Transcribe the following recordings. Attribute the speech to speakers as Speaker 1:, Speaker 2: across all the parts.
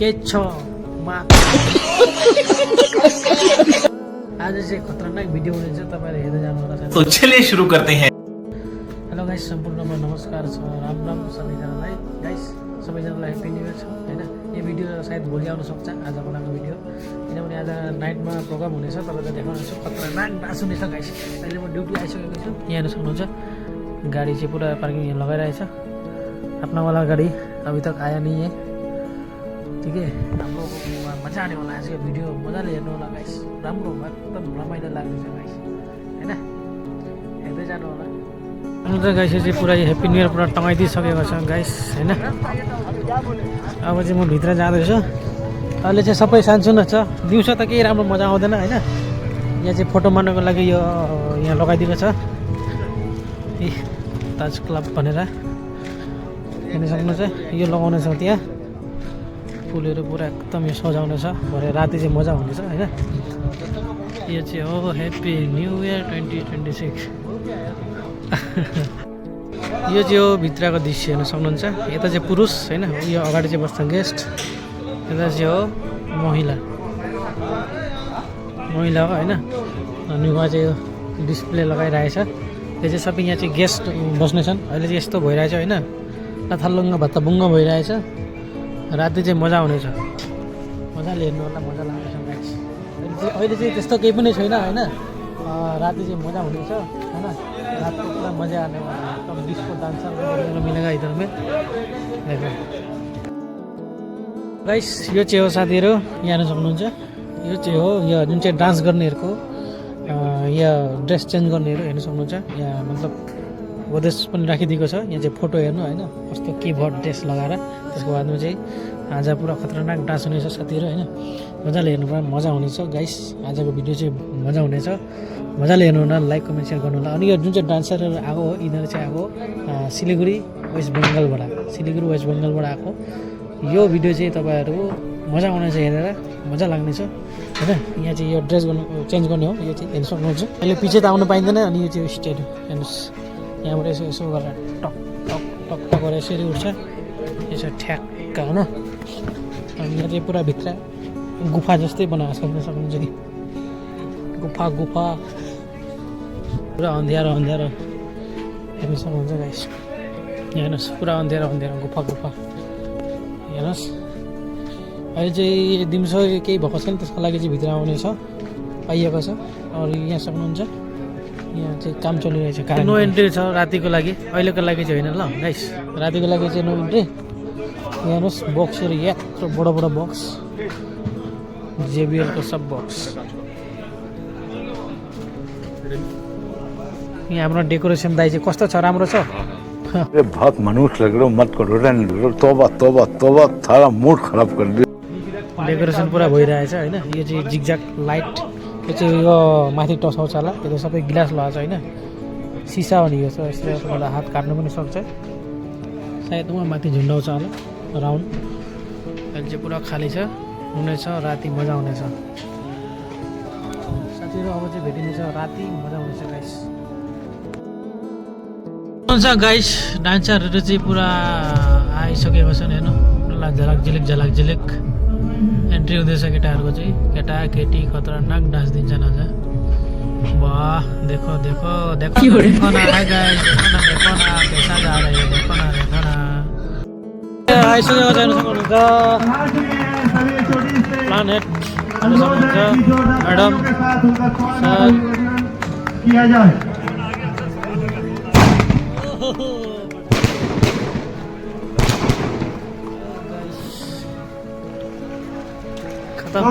Speaker 1: के छ आज चाहिँ खतरनाक भिडियो हुनेछ तपाईहरु हेर्दै जानु होला
Speaker 2: तो चलिए शुरू करते हैं।
Speaker 1: हेलो गाइस सम्पूर्णमा नमस्कार छ राम राम सबैजनालाई गाइस सबैजनालाई ह्यापी न्यू इयर छ हैन यो भिडियो सायद भोलि आउन सक्छ आज बनाएको भिडियो किनभने आज नाइटमा प्रोग्राम हुनेछ तपाईलाई देखाउनेछु खतरनाक डान्स हुनेछ गाइस अहिले म ड्युटी आइसकेको छु यहाँ हेर्न सक्नुहुन्छ गाडी चाहिँ पुरा पार्किङ यहाँ लगाइरहेछ अपना वाला गाडी अभी तक आया नहीं है ठीक है हाम्रो मजा आने वाला आजको भिडियो मजाले हेर्नु होला गाइस राम्रो एकदम रमाइलो लाग्दैछ गाइस हैन हेर्दै जानु होला अन्त गाइस चाहिँ पुरा ह्यापी न्यू इयर पुरा टंगाइदिसकेको छ गाइस हैन अब चाहिँ म भित्र जाँदैछु अहिले चाहिँ सबै सानसुन छ दिउँसो त केही राम्रो मजा आउँदैन हैन यहाँ चाहिँ फोटो मार्नको लागि यो यहाँ लगाइदिएको छ ए ताज क्लब भनेर हेर्न सक्नुहुन्छ यो लगाउनु छ त्यहाँ फुलहरू पुरा एकदम यो सजाउनु छ भरे राति चाहिँ मजा हुनेछ हैन यो चाहिँ हो ह्यापी न्यू इयर 2026 यो चाहिँ हो भित्रको दृश्य हेर्न सक्नुहुन्छ यता चाहिँ पुरुष हैन यो अगाडि चाहिँ बस्छ गेस्ट यता चाहिँ हो महिला हो हैन अनि उहाँ चाहिँ यो डिस्प्ले लगाइरहेछ त्यो चाहिँ सबै यहाँ चाहिँ गेस्ट बस्नेछन् अहिले चाहिँ यस्तो भइरहेछ हैन लथालुङ्ग भत्ताबुङ्ग भइरहेछ राति चाहिँ मजा हुनेछ मजाले हेर्नु होला मजा लाग्नेछ गाइस अहिले चाहिँ त्यस्तो केही पनि छैन हैन राति चाहिँ मजा हुनेछ हैन रातको पुरा मजा आने वाला एकदम डिस्को डान्सर मिलेगा इधर में देखो गाइस यो चाहिँ हो साथीहरु यहाँ हेर्न सक्नुहुन्छ यो चाहिँ हो यो जुन चाहिँ डान्स गर्नेहरुको यहाँ ड्रेस चेन्ज गर्नेहरु हेर्न सक्नुहुन्छ यहाँ मतलब गोदेस पनि राखिदिएको छ यहाँ चाहिँ फोटो हेर्नु हैन कस्तो कीबोर्ड ड्रेस लगाएर त्यसको बादमा चाहिँ आज पुरा खतरनाक डान्स हुनेछ साथीहरु हैन मजाले हेर्नु पुरा मजा हुनेछ गाइस आजको भिडियो चाहिँ मजा हुनेछ मजाले हेर्नु होला लाइक कमेन्ट सेयर गर्नु होला अनि यो जुन चाहिँ डान्सरहरु आएको हो यिनीहरु चाहिँ आएको सिलिगुडी वेस्ट बेंगलबाट आएको यो भिडियो चाहिँ तपाईहरु मजा आउनेछ हेरेर मजा लाग्नेछ हैन यहाँ चाहिँ यो ड्रेस गर्नु चेन्ज गर्ने हो यो चाहिँ हेर्न सक्नुहुन्छ अहिले पछि त आउनु पाइँदैन अनि यो चाहिँ स्टेट हेर्नुस् यहाँबाट यसो गरेर टक टक टक टक गरेर यसरी उठ्छ यसो ठ्याक्क हैन अनि यहाँ चाहिँ पुरा भित्र गुफा जस्तै बनाएको सक्नुहुन्छ कि गुफा पुरा अँध्यारो हेर्न सक्नुहुन्छ गाइस हेर्नुहोस् पुरा अँध्यारो गुफा हेर्नुहोस् अहिले चाहिँ दिउँसो केही भएको छैन त्यसको लागि चाहिँ भित्र आउने छ पाइएको छ अरू यहाँ सक्नुहुन्छ यहाँ चाहिँ काम चलिरहेछ नो एन्ट्री छ रातिको लागि अहिलेको लागि चाहिँ होइन ल गाइस रातिको लागि चाहिँ नो एन्ट्री हेर्नुहोस् बक्सहरू यत्रो बडो बक्स जेबिएलको सब बक्स यहाँ हाम्रो डेकोरेसन दाइ चाहिँ कस्तो छ राम्रो छ
Speaker 3: अरे बहुत मनुष्य लग रहे हो मत करो तोबा थारा मूड खराब कर दियो
Speaker 1: डेकोरेसन पुरा भइरहेछ हैन यो चाहिँ जिगज्याग लाइट यो चाहिँ यो माथि टसाउँछ होला यो सबै ग्लास लगाएको छ हैन सिसा हो नि यो यसले तपाईलाई हात काट्नु पनि सक्छ सायद उहाँ माथि झुन्डाउँछ होला राउन्ड अहिले चाहिँ पुरा खाली छ हुनेछ राति मजा हुनेछ साथीहरु अब चाहिँ भेटिनेछ राति मजा हुनेछ गाइस हुन्छ गाइस डान्सरहरु चाहिँ पुरा आइसकेको छन् हेर्नु झलक झिलिक एन्ट्री हुँदैछ केटाहरुको चाहिँ केटा केटी खतरनाक डान्स दिन्छन् आज वाह देखो ना गाइस देखो ना कैसा जा रहा है देखो ना आइसकेको छ सक्नुहुन्छ प्लानेट सक्नुहुन्छ म्याडम सर किया जाए खत्म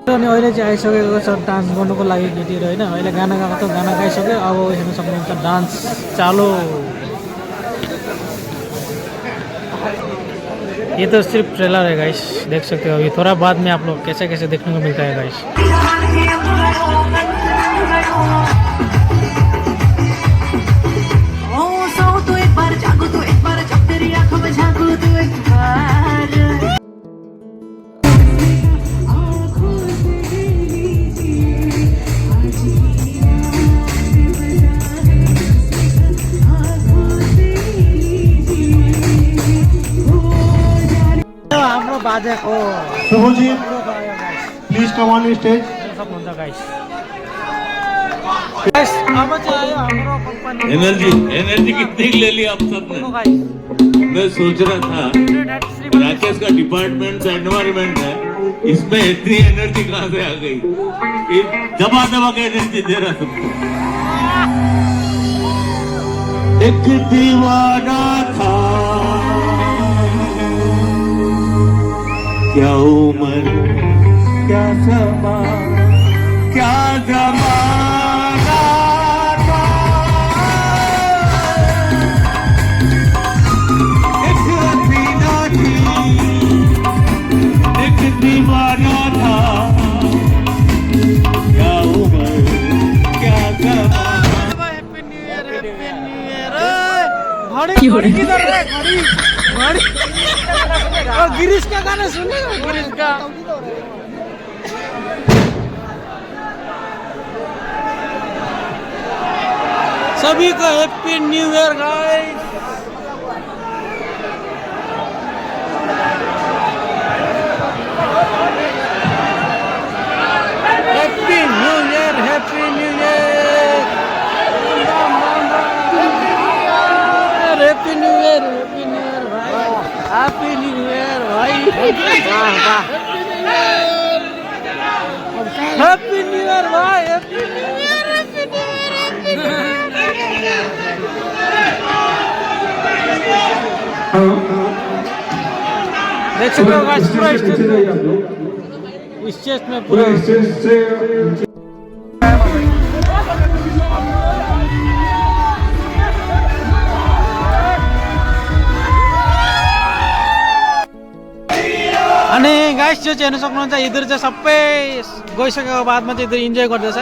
Speaker 1: अनि अहिले चाहिँ आइसकेको छ डान्स गर्नुको लागि केटीहरु हैन अहिले गाना गाएको त गाना गाइसक्यो अब हेर्न सक्नुहुन्छ डान्स चालु ये तो सिर्फ ट्रेलर है गाइस, देख सकते हो। अभी थोड़ा बाद में आप लोग कैसे कैसे देखने को मिलता है गाइस। हाम्रो बाजेको
Speaker 2: Shubhajit, please come on stage.
Speaker 1: सक्नुहुन्छ गाइस। गाइस अब चाहिँ आयो हाम्रो कम्पनी
Speaker 4: एनर्जी कितनी ले ली आप सबने?
Speaker 1: गाइस।
Speaker 4: मैं सोच रहा था राकेश का डिपार्टमेंट एनवायरमेंट है, इसमें इतनी एनर्जी कहाँ से आ गई? ये दबा दबा के एनर्जी दे रहा तुमको। एक दीवाना था, क्या उम्र क्या समा क्या जमाना था। एक हसीना थी, एक दीवाना था, क्या उम्र क्या जमाना।
Speaker 1: Happy new year, happy new year. घड़ी किधर है? घड़ी गिरीश का गाना सुनेगा? गिरीश का सभी को happy new year guys. Happy new year, happy new year, happy new year, happy new year भाई, हैप्पी न्यू ईयर भाई। हैप्पी न्यू ईयर भाई, happy new year, happy new year. देख सकते हो गाइस, पूरा स्टेज में पूरा अनि गाइस जो चाहिँ हेर्न सक्नुहुन्छ यिनीहरू चाहिँ सबै गइसकेको बादमा चाहिँ यिनीहरू इन्जोय गर्दैछ।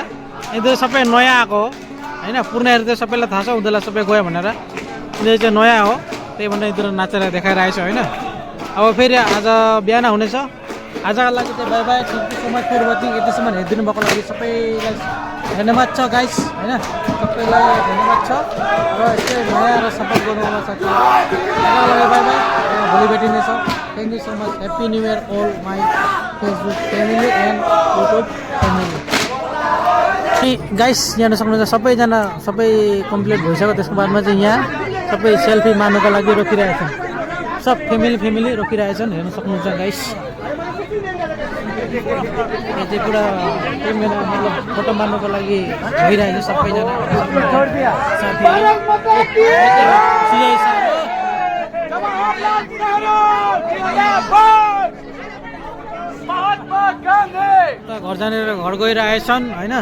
Speaker 1: यिनीहरू सबै नयाँ आएको हो होइन, पुर्णाहरू चाहिँ सबैलाई थाहा छ उनीहरूलाई सबै गयो भनेर। यिनीहरू चाहिँ नयाँ हो, त्यही भनेर यिनीहरू नाचेर देखाइरहेछ होइन। अब फेरि आज बिहान हुनेछ। आजका लागि चाहिँ bye bye, thank you so much for watching. यतिसम्म हेरिदिनु भएको लागि सबैलाई धन्यवाद छ गाइस होइन, सबैलाई धन्यवाद छ। र यस्तै नयाँ र सपोर्ट गर्नुभयो साथीहरू। आजका लागि बाई बाई, भोलि भेटिनेछ। Thank you so much, happy new year all my Facebook family and YouTube family. अनि गाइस यहाँ हेर्न सक्नुहुन्छ सबैजना सबै कम्प्लिट भइसक्यो। त्यसको बादमा चाहिँ यहाँ सबै सेल्फी मार्नुको लागि रोकिरहेछन्, सब फ्यामिली रोकिरहेछन्, हेर्न सक्नुहुन्छ गाइस। यो चाहिँ पुरा क्यामेरा मतलब फोटो मार्नुको लागि भइरहेछ सबैजना साथीहरू। घर जानेर घर गइरहेछन् होइन।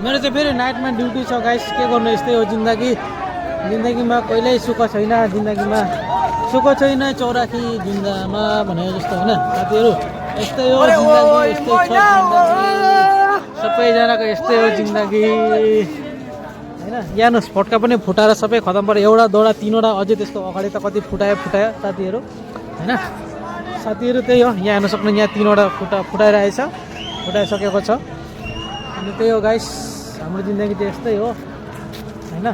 Speaker 1: मेरो चाहिँ फेरि नाइटमा ड्युटी छ गाइस, के गर्नु, यस्तै हो जिन्दगी। जिन्दगीमा कहिल्यै सुख छैन, जिन्दगीमा सुख छैन चौराखी जिन्दामा भनेको जस्तो होइन साथीहरू। यस्तै हो जिन्दगी, यस्तै छ जिन्दगी, सबैजनाको यस्तै हो जिन्दगी होइन। यानुस् फट्का पनि फुटाएर सबै खतम पऱ्यो, एउटा दोडा तिनवटा अझै त्यसको अगाडि त कति फुटायो साथीहरू होइन। साथीहरू त्यही हो, यहाँ हेर्न सक्नु, यहाँ तिनवटा फुटाइसकेको छ। अनि त्यही हो गाइस, हाम्रो जिन्दगी चाहिँ यस्तै हो होइन।